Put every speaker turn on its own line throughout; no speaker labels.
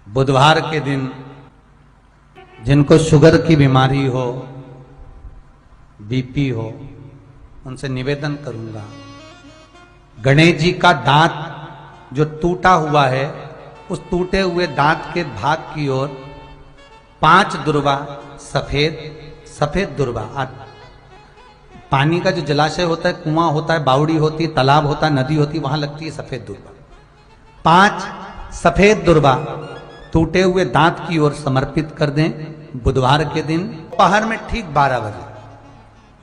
बुधवार के दिन जिनको शुगर की बीमारी हो, बीपी हो, उनसे निवेदन करूंगा, गणेश जी का दांत जो टूटा हुआ है, उस टूटे हुए दांत के भाग की ओर 5 दुर्वा सफेद दुर्वा, पानी का जो जलाशय होता है, कुआं होता है, बावड़ी होती है, तालाब होता है, नदी होती है, वहां लगती है सफेद दुर्वा। 5 सफेद दुर्वा टूटे हुए दांत की ओर समर्पित कर दें बुधवार के दिन दोपहर में ठीक 12 बजे।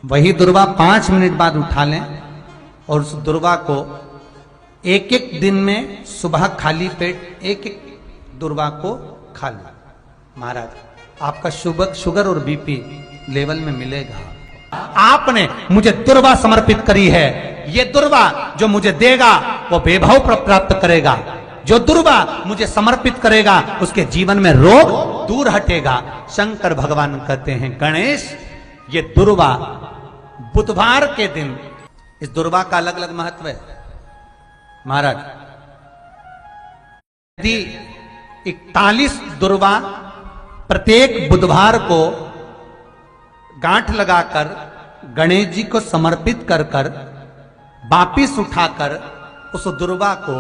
वही दुर्वा 5 मिनट बाद उठा लें और उस दुर्वा को एक दिन में सुबह खाली पेट एक दुर्वा को खा लें। महाराज, आपका शुगर और बीपी लेवल में मिलेगा। आपने मुझे दुर्वा समर्पित करी है, ये दुर्वा जो मुझे देगा वो वैभव प्राप्त करेगा। जो दुर्वा मुझे समर्पित करेगा उसके जीवन में रोग दूर हटेगा। शंकर भगवान कहते हैं, गणेश, ये दुर्वा बुधवार के दिन, इस दुर्वा का अलग अलग महत्व है। महाराज, यदि 41 दुर्वा प्रत्येक बुधवार को गांठ लगाकर गणेश जी को समर्पित कर वापिस उठाकर उस दुर्वा को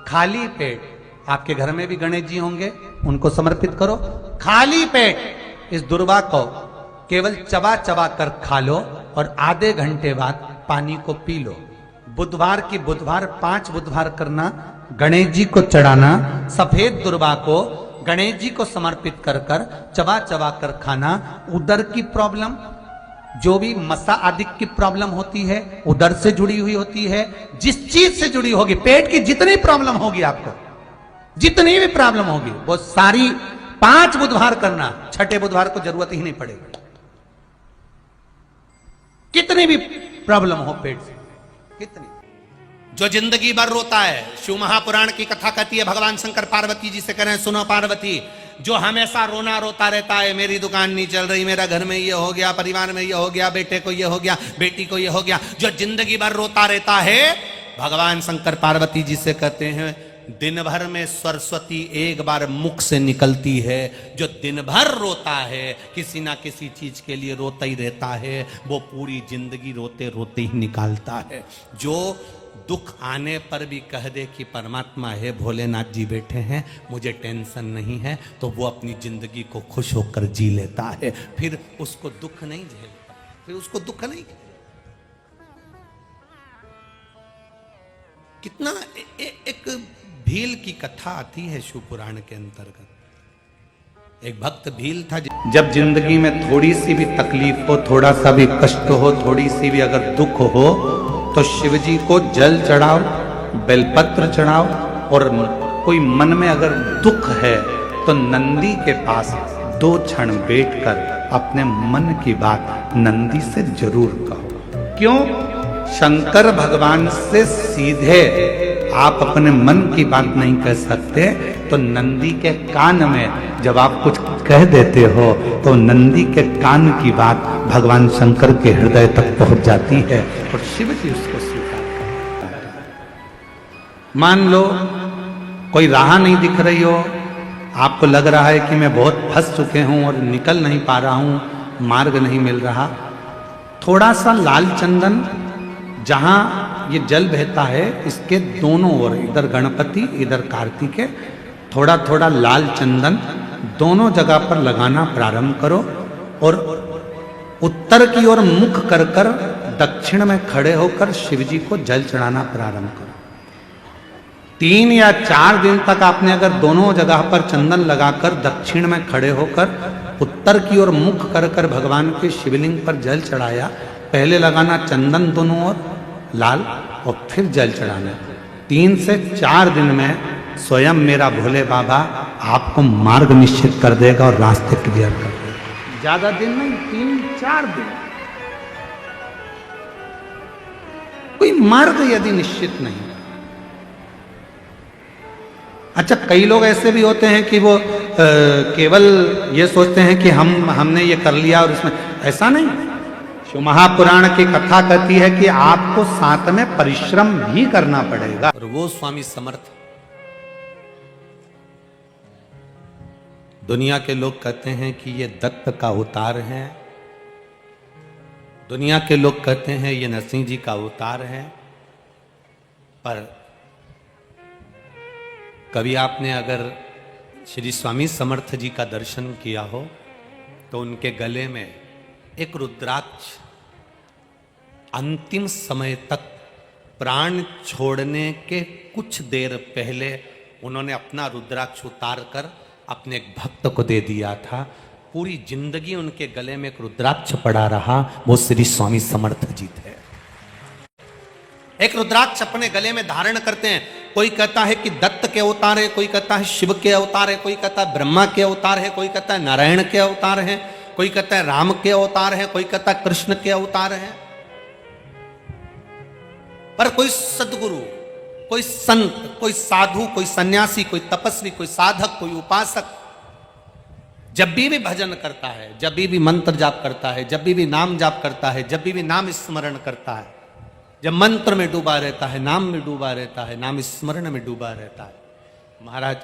खाली पेट, आपके घर में भी गणेश जी होंगे, उनको समर्पित करो। खाली पेट इस दुर्वा को केवल चबा चबा कर खा लो और आधे घंटे बाद पानी को पी लो। बुधवार की बुधवार 5 बुधवार करना, गणेश जी को चढ़ाना, सफेद दुर्वा को गणेश जी को समर्पित कर चबा चबा कर खाना। उदर की प्रॉब्लम, जो भी मसा आदि की प्रॉब्लम होती है, उदर से जुड़ी हुई होती है, जिस चीज से जुड़ी होगी, पेट की जितनी प्रॉब्लम होगी, आपको जितनी भी प्रॉब्लम होगी, वो सारी 5 बुधवार करना। 6ठे बुधवार को जरूरत ही नहीं पड़ेगी। कितनी भी प्रॉब्लम हो पेट से, कितनी, जो जिंदगी भर रोता है, शिव महापुराण की कथा कहती है, भगवान शंकर पार्वती जी से करें, सुनो पार्वती, जो हमेशा रोना रोता रहता है, मेरी दुकान नहीं चल रही, मेरा घर में ये हो गया, परिवार में ये हो गया, बेटे को ये हो गया, बेटी को ये हो गया, जो जिंदगी भर रोता रहता है, भगवान शंकर पार्वती जी से कहते हैं, दिन भर में सरस्वती एक बार मुख से निकलती है। जो दिन भर रोता है, किसी ना किसी चीज के लिए रोता ही रहता है, वो पूरी जिंदगी रोते रोते ही निकालता है। जो दुख आने पर भी कह दे कि परमात्मा है, भोलेनाथ जी बैठे हैं, मुझे टेंशन नहीं है, तो वो अपनी जिंदगी को खुश होकर जी लेता है। फिर उसको दुख नहीं झेलता, फिर उसको दुख नहीं। कितना एक भील की कथा आती है शिव पुराण के अंतर्गत। एक भक्त भील था, जब जिंदगी में थोड़ी सी भी तकलीफ हो, थोड़ा सा भी कष्ट हो, थोड़ी सी भी अगर दुख हो, तो शिव जी को जल चढ़ाओ, बेलपत्र चढ़ाओ, और कोई मन में अगर दुख है तो नंदी के पास 2 क्षण बैठकर अपने मन की बात नंदी से जरूर कहो। क्यों? शंकर भगवान से सीधे आप अपने मन की बात नहीं कह सकते, तो नंदी के कान में जब आप कुछ कह देते हो, तो नंदी के कान की बात भगवान शंकर के हृदय तक पहुंच जाती है और शिव जी उसको स्वीकार करते हैं। मान लो कोई राह नहीं दिख रही हो, आपको लग रहा है कि मैं बहुत फंस चुके हूं और निकल नहीं पा रहा हूं, मार्ग नहीं मिल रहा, थोड़ा सा लाल चंदन, जहां ये जल बहता है, इसके दोनों ओर, इधर गणपति इधर कार्तिकेय, थोड़ा थोड़ा लाल चंदन दोनों जगह पर लगाना प्रारंभ करो और उत्तर की ओर मुख कर दक्षिण में खड़े होकर शिव जी को जल चढ़ाना प्रारंभ करो। 3 या 4 दिन तक आपने अगर दोनों जगह पर चंदन लगाकर दक्षिण में खड़े होकर उत्तर की ओर मुख कर भगवान के शिवलिंग पर जल चढ़ाया, पहले लगाना चंदन दोनों ओर लाल और फिर जल चढ़ाना। 3 से 4 दिन में स्वयं मेरा भोले बाबा आपको मार्ग निश्चित कर देगा और रास्ते क्लियर कर देगा। ज्यादा दिन नहीं, 3-4 दिन। कोई मार्ग यदि निश्चित नहीं। अच्छा, कई लोग ऐसे भी होते हैं कि वो केवल ये सोचते हैं कि हमने ये कर लिया और इसमें, ऐसा नहीं। शिव महापुराण की कथा कहती है कि आपको साथ में परिश्रम भी करना पड़ेगा। और वो स्वामी समर्थ दुनिया के लोग कहते हैं कि ये दत्त का अवतार है, दुनिया के लोग कहते हैं ये नरसिंह जी का अवतार है। पर कभी आपने अगर श्री स्वामी समर्थ जी का दर्शन किया हो तो उनके गले में एक रुद्राक्ष, अंतिम समय तक प्राण छोड़ने के कुछ देर पहले उन्होंने अपना रुद्राक्ष उतार कर अपने एक भक्त को दे दिया था। पूरी जिंदगी उनके गले में एक रुद्राक्ष पड़ा रहा, वो श्री स्वामी समर्थ जी थे। एक रुद्राक्ष अपने गले में धारण करते हैं। कोई कहता है कि दत्त के अवतार है, कोई कहता है शिव के अवतार है, कोई कहता है ब्रह्मा के अवतार है, कोई कहता है नारायण के अवतार है, कोई कहता है राम के अवतार है, कोई कहता है कृष्ण के अवतार है। पर कोई सदगुरु, कोई संत, कोई साधु, कोई सन्यासी, कोई तपस्वी, कोई साधक, कोई उपासक जब भी भजन करता है, जब भी मंत्र जाप करता है, जब भी नाम जाप करता है, जब भी नाम स्मरण करता है, जब मंत्र में डूबा रहता है, नाम में डूबा रहता है, नाम स्मरण में डूबा रहता है, महाराज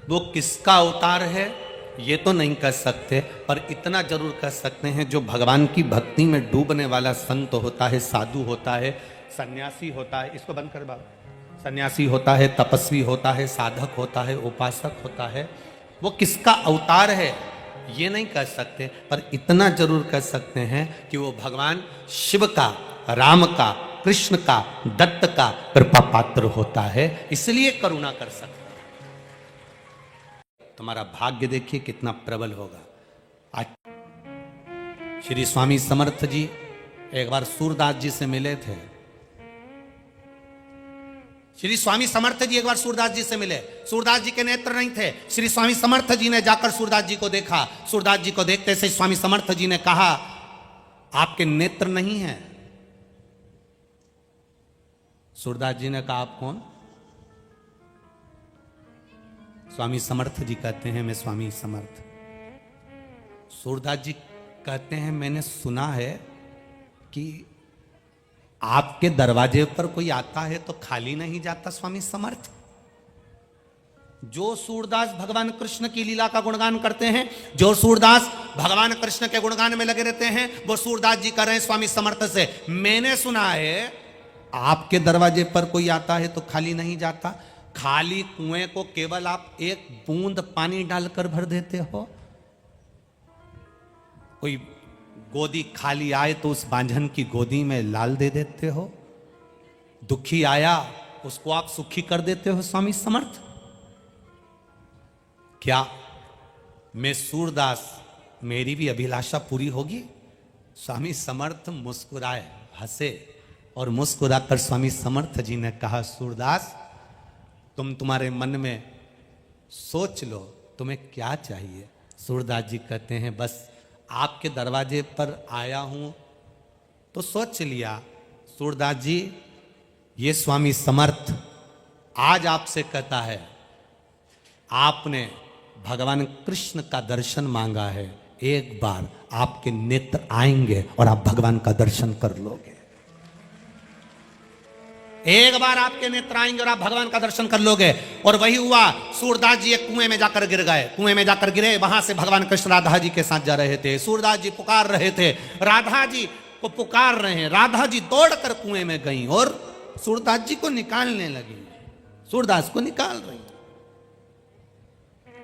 वो किसका अवतार है ये तो नहीं कह सकते, पर इतना जरूर कह सकते हैं जो भगवान की भक्ति में डूबने वाला संत होता है, साधु होता है, सन्यासी होता है, इसको बंद कर बाबा, सन्यासी होता है, तपस्वी होता है, साधक होता है, उपासक होता है, वो किसका अवतार है ये नहीं कह सकते, पर इतना जरूर कह सकते हैं कि वो भगवान शिव का, राम का, कृष्ण का, दत्त का कृपा पात्र होता है, इसलिए करुणा कर सकते। तुम्हारा भाग्य देखिए कितना प्रबल होगा। आज श्री स्वामी समर्थ जी एक बार सूरदास जी से मिले थे। श्री स्वामी समर्थ जी एक बार सूरदास जी से मिले। सूरदास जी के नेत्र नहीं थे। श्री स्वामी समर्थ जी ने जाकर सूरदास जी को देखा। सूरदास जी को देखते से स्वामी समर्थ जी ने कहा, आपके नेत्र नहीं हैं। सूरदास जी ने कहा, आप कौन? स्वामी समर्थ जी कहते हैं, मैं स्वामी समर्थ। सूरदास जी कहते हैं, मैंने सुना है कि आपके दरवाजे पर कोई आता है तो खाली नहीं जाता स्वामी समर्थ। जो सूरदास भगवान कृष्ण की लीला का गुणगान करते हैं, जो सूरदास भगवान कृष्ण के गुणगान में लगे रहते हैं, वो सूरदास जी कर रहे हैं स्वामी समर्थ से, मैंने सुना है आपके दरवाजे पर कोई आता है तो खाली नहीं जाता। खाली कुएं को केवल आप एक बूंद पानी डालकर भर देते हो। कोई गोदी खाली आए तो उस बांझन की गोदी में लाल दे देते हो। दुखी आया उसको आप सुखी कर देते हो स्वामी समर्थ। क्या मैं सूरदास, मेरी भी अभिलाषा पूरी होगी? स्वामी समर्थ मुस्कुराए, हंसे और मुस्कुराकर स्वामी समर्थ जी ने कहा, सूरदास तुम तुम्हारे मन में सोच लो तुम्हें क्या चाहिए। सूरदास जी कहते हैं, बस आपके दरवाजे पर आया हूं तो सोच लिया। सूरदास जी, ये स्वामी समर्थ आज आपसे कहता है, आपने भगवान कृष्ण का दर्शन मांगा है, एक बार आपके नेत्र आएंगे और आप भगवान का दर्शन कर लोगे। एक बार आपके नेत्र आएंगे और आप भगवान का दर्शन कर लोगे। और वही हुआ। सूरदास जी एक कुएं में जाकर गिर गए। कुएं में जाकर गिरे, वहां से भगवान कृष्ण राधा जी के साथ जा रहे थे। सूरदास जी पुकार रहे थे, राधा जी को पुकार रहे हैं। राधा जी दौड़कर कुएं में गई और सूरदास जी को निकालने लगी। सूरदास को निकाल रही।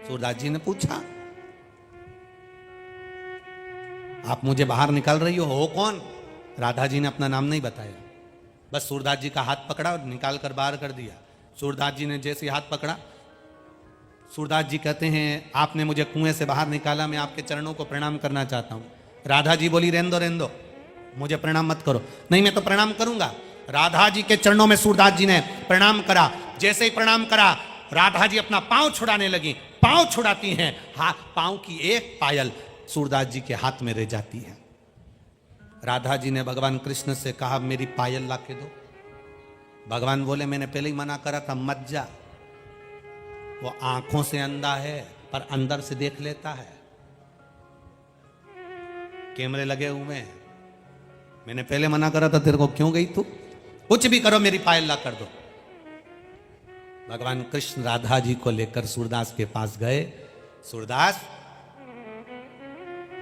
सूरदास जी ने पूछा, आप मुझे बाहर निकाल रही हो कौन? राधा जी ने अपना नाम नहीं बताया, बस सूरदास जी का हाथ पकड़ा और निकाल कर बाहर कर दिया। सूरदास जी ने जैसे हाथ पकड़ा, सूरदास जी कहते हैं, आपने मुझे कुएं से बाहर निकाला, मैं आपके चरणों को प्रणाम करना चाहता हूं। राधा जी बोली, रहने दो, मुझे प्रणाम मत करो। नहीं, मैं तो प्रणाम करूंगा। राधा जी के चरणों में सूरदास जी ने प्रणाम करा। जैसे ही प्रणाम करा, राधा जी अपना पांव छुड़ाने लगी। पांव छुड़ाती हैं, पांव की एक पायल सूरदास जी के हाथ में रह जाती है। राधा जी ने भगवान कृष्ण से कहा, मेरी पायल ला के दो। भगवान बोले, मैंने पहले ही मना करा था, मत जा। वो आंखों से अंधा है पर अंदर से देख लेता है। कैमरे लगे हुए हैं, मैंने पहले मना करा था तेरे को, क्यों गई तू? कुछ भी करो, मेरी पायल ला कर दो। भगवान कृष्ण राधा जी को लेकर सूरदास के पास गए। सूरदास,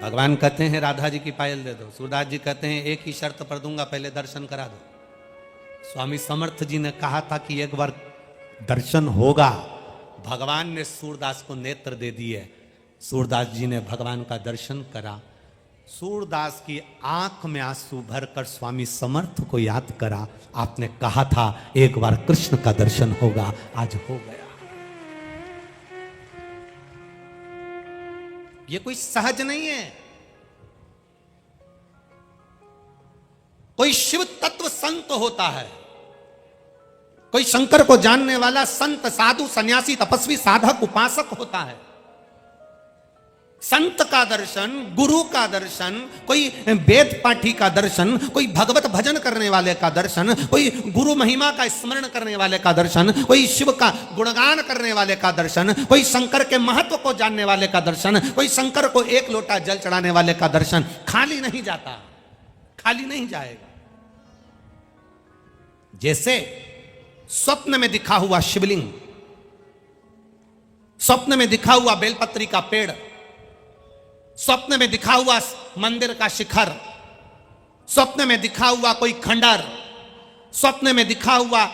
भगवान कहते हैं राधा जी की पायल दे दो। सूरदास जी कहते हैं एक ही शर्त पर दूंगा, पहले दर्शन करा दो। स्वामी समर्थ जी ने कहा था कि एक बार दर्शन होगा। भगवान ने सूरदास को नेत्र दे दिए। सूरदास जी ने भगवान का दर्शन करा। सूरदास की आंख में आंसू भरकर स्वामी समर्थ को याद करा, आपने कहा था एक बार कृष्ण का दर्शन होगा, आज हो गया। ये कोई सहज नहीं है। कोई शिव तत्व संत होता है, कोई शंकर को जानने वाला संत, साधु, सन्यासी, तपस्वी, साधक, उपासक होता है। संत का दर्शन, गुरु का दर्शन, कोई वेद पाठी का दर्शन, कोई भगवत भजन करने वाले का दर्शन, कोई गुरु महिमा का स्मरण करने वाले का दर्शन, कोई शिव का गुणगान करने वाले का दर्शन, कोई शंकर के महत्व को जानने वाले का दर्शन, कोई शंकर को एक लोटा जल चढ़ाने वाले का दर्शन खाली नहीं जाता, खाली नहीं जाएगा। जैसे स्वप्न में दिखा हुआ शिवलिंग, स्वप्न में दिखा हुआ बेलपत्री का पेड़, स्वप्न में दिखा हुआ मंदिर का शिखर, स्वप्न में दिखा हुआ कोई खंडर, स्वप्न में दिखा हुआ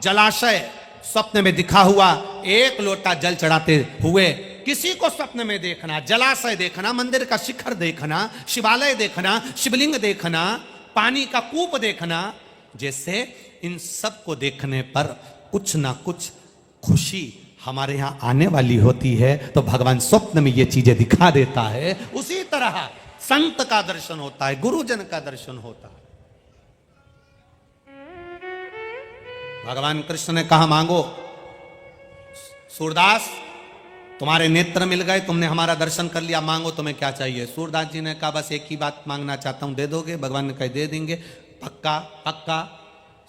जलाशय, स्वप्न में दिखा हुआ एक लोटा जल चढ़ाते हुए, किसी को स्वप्न में देखना, जलाशय देखना, मंदिर का शिखर देखना, शिवालय देखना, शिवलिंग देखना, पानी का कूप देखना, जैसे इन सब को देखने पर कुछ ना कुछ खुशी हमारे यहां आने वाली होती है, तो भगवान स्वप्न में ये चीजें दिखा देता है। उसी तरह संत का दर्शन होता है, गुरुजन का दर्शन होता है। भगवान कृष्ण ने कहा मांगो। सूरदास, तुम्हारे नेत्र मिल गए, तुमने हमारा दर्शन कर लिया, मांगो तुम्हें क्या चाहिए। सूरदास जी ने कहा बस एक ही बात मांगना चाहता हूं, दे दोगे? भगवान ने कहा दे देंगे, पक्का पक्का,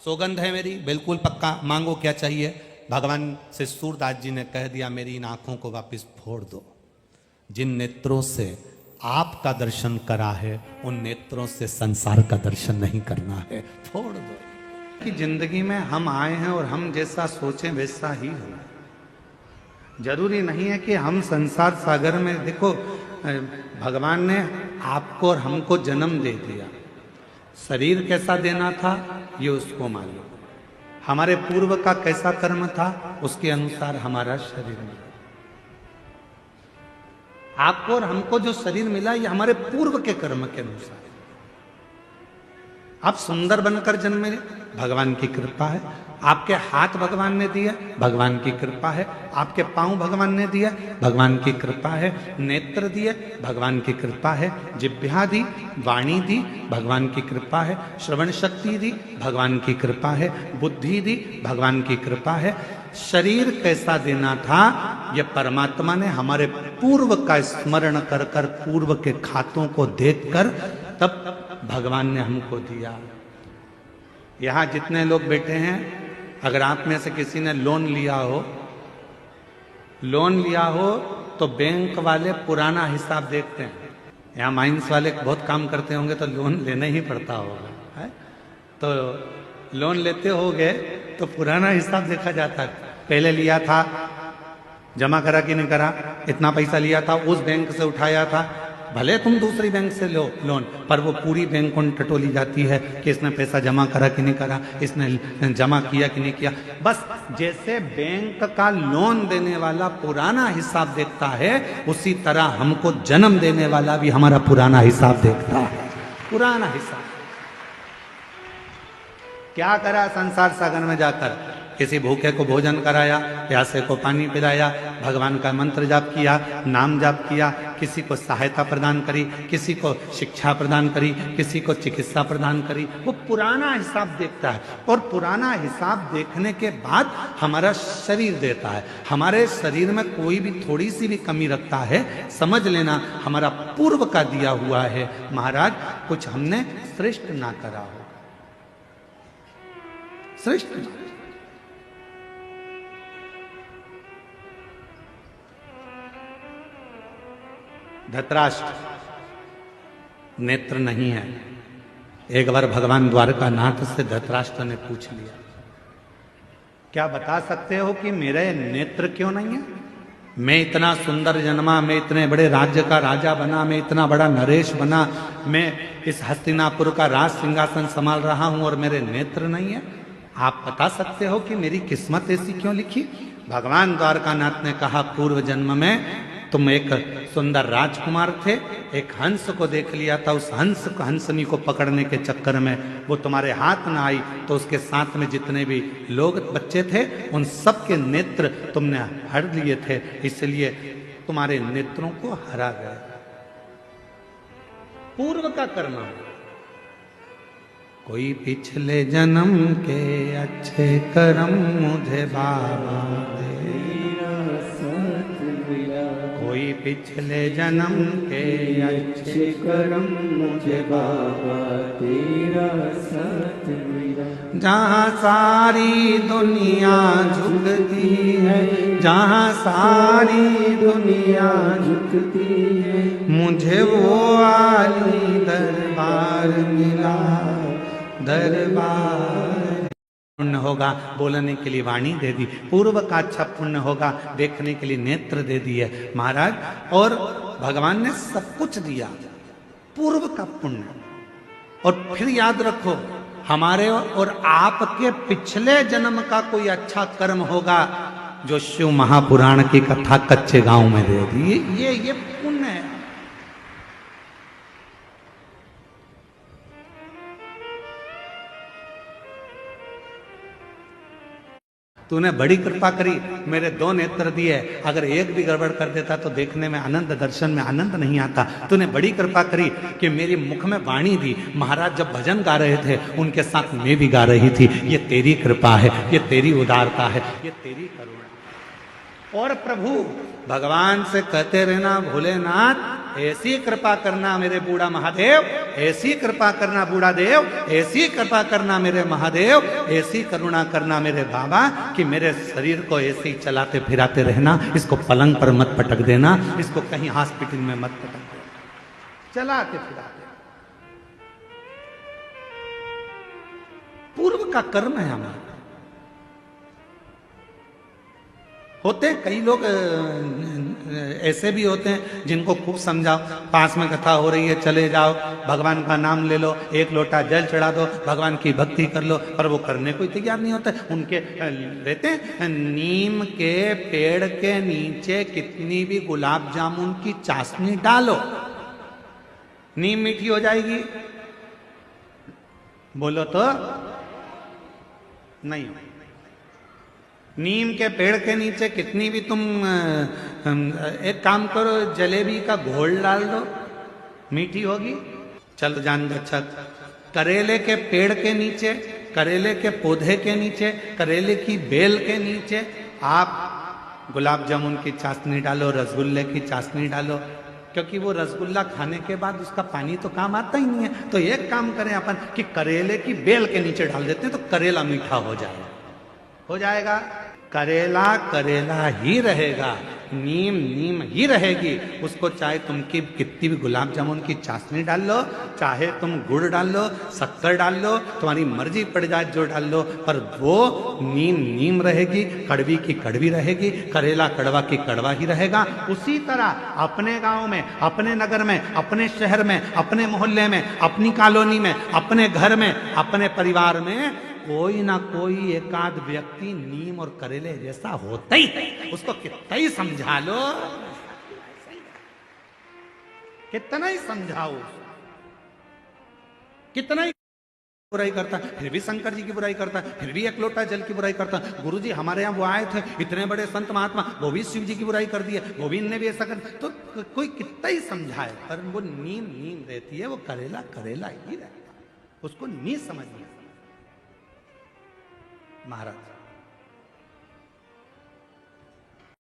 सौगंध है मेरी, बिल्कुल पक्का, मांगो क्या चाहिए। भगवान से सूरदास जी ने कह दिया मेरी इन आंखों को वापस फोड़ दो। जिन नेत्रों से आपका दर्शन करा है उन नेत्रों से संसार का दर्शन नहीं करना है, फोड़ दो। कि जिंदगी में हम आए हैं और हम जैसा सोचें वैसा ही हो। जरूरी नहीं है कि हम संसार सागर में, देखो भगवान ने आपको और हमको जन्म दे दिया, शरीर कैसा देना था ये उसको मालूम, हमारे पूर्व का कैसा कर्म था उसके अनुसार हमारा शरीर मिला। आपको और हमको जो शरीर मिला ये हमारे पूर्व के कर्म के अनुसार। आप सुंदर बनकर जन्मे, भगवान की कृपा है। आपके हाथ भगवान ने दिया, भगवान की कृपा है। आपके पांव भगवान ने दिया, भगवान की कृपा है। नेत्र दिए, भगवान की कृपा है। जिह्वा दी, वाणी दी, भगवान की कृपा है। श्रवण शक्ति दी, भगवान की कृपा है। बुद्धि दी, भगवान की कृपा है। शरीर कैसा देना था यह परमात्मा ने हमारे पूर्व का स्मरण कर कर, पूर्व के खातों को देखकर तब भगवान ने हमको दिया। यहां जितने लोग बैठे हैं, अगर आप में से किसी ने लोन लिया हो तो बैंक वाले पुराना हिसाब देखते हैं। यहाँ माइंस वाले बहुत काम करते होंगे तो लोन लेना ही पड़ता होगा, है? तो लोन लेते होगे तो पुराना हिसाब देखा जाता है। पहले लिया था, जमा करा कि नहीं करा, इतना पैसा लिया था, उस बैंक से उठाया था, भले तुम दूसरी बैंक से लो लोन, पर वो पूरी बैंक को टटोली जाती है कि इसने पैसा जमा करा कि नहीं करा, इसने जमा किया कि नहीं किया। बस जैसे बैंक का लोन देने वाला पुराना हिसाब देखता है, उसी तरह हमको जन्म देने वाला भी हमारा पुराना हिसाब देखता है। पुराना हिसाब क्या करा संसार सागर में जाकर, किसी भूखे को भोजन कराया, प्यासे को पानी पिलाया, भगवान का मंत्र जाप किया, नाम जाप किया, किसी को सहायता प्रदान करी, किसी को शिक्षा प्रदान करी, किसी को चिकित्सा प्रदान करी। वो पुराना हिसाब देखता है और पुराना हिसाब देखने के बाद हमारा शरीर देता है। हमारे शरीर में कोई भी थोड़ी सी भी कमी रखता है, समझ लेना हमारा पूर्व का दिया हुआ है। महाराज कुछ हमने श्रेष्ठ ना करा हो, श्रेष्ठ ना। धृतराष्ट्र नेत्र नहीं है। एक बार भगवान द्वारकानाथ से धृतराष्ट्र ने पूछ लिया, क्या बता सकते हो कि मेरे नेत्र क्यों नहीं है? मैं इतना सुंदर जन्मा, मैं इतने बड़े राज्य का राजा बना, मैं इतना बड़ा नरेश बना, मैं इस हस्तिनापुर का राज सिंहासन संभाल रहा हूं और मेरे नेत्र नहीं है। आप बता सकते हो कि मेरी किस्मत ऐसी क्यों लिखी? भगवान द्वारकानाथ ने कहा, पूर्व जन्म में तुम एक सुंदर राजकुमार थे, एक हंस को देख लिया था, उस हंसनी को पकड़ने के चक्कर में वो तुम्हारे हाथ ना आई, तो उसके साथ में जितने भी लोग बच्चे थे उन सब के नेत्र तुमने हर लिए थे, इसलिए तुम्हारे नेत्रों को हरा गया। पूर्व का कर्म। कोई पिछले जन्म के अच्छे कर्म मुझे बाबा दे, कोई पिछले जन्म के अच्छे कर्म मुझे बाबा तेरा साथ मिला। जहाँ सारी दुनिया झुकती है, जहाँ सारी दुनिया झुकती है, मुझे वो आली दरबार मिला, दरबार। पुण्य होगा बोलने के लिए वाणी दे दी, पूर्व का अच्छा पुण्य होगा देखने के लिए नेत्र दे दिए महाराज, और भगवान ने सब कुछ दिया, पूर्व का पुण्य। और फिर याद रखो, हमारे और आपके पिछले जन्म का कोई अच्छा कर्म होगा जो शिव महापुराण की कथा कच्चे गांव में दे दी, ये पुण्य है। तूने बड़ी कृपा करी, मेरे 2 नेत्र दिए, अगर एक भी गड़बड़ कर देता तो देखने में आनंद, दर्शन में आनंद नहीं आता। तूने बड़ी कृपा करी कि मेरी मुख में वाणी दी, महाराज जब भजन गा रहे थे उनके साथ मैं भी गा रही थी। ये तेरी कृपा है, ये तेरी उदारता है, ये तेरी करुणा। और प्रभु भगवान से कहते रहना, भोलेनाथ ऐसी कृपा करना मेरे बूढ़ा महादेव, ऐसी कृपा करना बूढ़ा देव, ऐसी कृपा करना मेरे महादेव, ऐसी करुणा करना मेरे बाबा कि मेरे शरीर को ऐसे ही चलाते फिराते रहना, इसको पलंग पर मत पटक देना, इसको कहीं हॉस्पिटल में मत पटक देना, चलाते फिराते। पूर्व का कर्म है हमारा। होते कई लोग ऐसे भी होते हैं जिनको खूब समझाओ, पास में कथा हो रही है चले जाओ, भगवान का नाम ले लो, एक लोटा जल चढ़ा दो, भगवान की भक्ति कर लो, पर वो करने को तैयार नहीं होता। उनके रहते हैं, नीम के पेड़ के नीचे कितनी भी गुलाब जामुन की चाशनी डालो, नीम मीठी हो जाएगी? बोलो तो नहीं। नीम के पेड़ के नीचे कितनी भी तुम एक काम करो, जलेबी का घोल डाल दो, मीठी होगी? चल जान दो। अच्छा, करेले के पेड़ के नीचे, करेले के पौधे के नीचे, करेले की बेल के नीचे आप गुलाब जामुन की चाशनी डालो, रसगुल्ले की चाशनी डालो, क्योंकि वो रसगुल्ला खाने के बाद उसका पानी तो काम आता ही नहीं है। तो एक काम करें अपन कि करेले की बेल के नीचे डाल देते हैं, तो करेला मीठा हो जाएगा, हो जाएगा। करेला करेला ही रहेगा, नीम नीम ही रहेगी। उसको चाहे तुम की कितनी भी गुलाब जामुन की चाशनी डाल लो, चाहे तुम गुड़ डाल लो, शक्कर डाल लो, तुम्हारी मर्जी पड़ जाए जो डाल लो, पर वो नीम नीम रहेगी, कड़वी की कड़वी रहेगी, करेला कड़वा की कड़वा ही रहेगा। उसी तरह अपने गांव में, अपने नगर में, अपने शहर में, अपने मोहल्ले में, अपनी कॉलोनी में, अपने घर में, अपने परिवार में कोई ना कोई एकाध व्यक्ति नीम और करेले जैसा होता ही है। उसको कितना ही समझा लो, कितना ही समझाओ, कितना ही बुराई करता है, फिर भी शंकर जी की बुराई करता है, फिर भी एक लोटा जल की बुराई करता है। गुरु जी हमारे यहाँ वो आए थे, इतने बड़े संत महात्मा, वो भी शिव जी की बुराई कर दिए, वो भी इनने भी ऐसा कर। तो कोई कितना ही समझाए, पर वो नीम नीम रहती है, वो करेला करेला ही रहता है, उसको नहीं समझ में। महाराज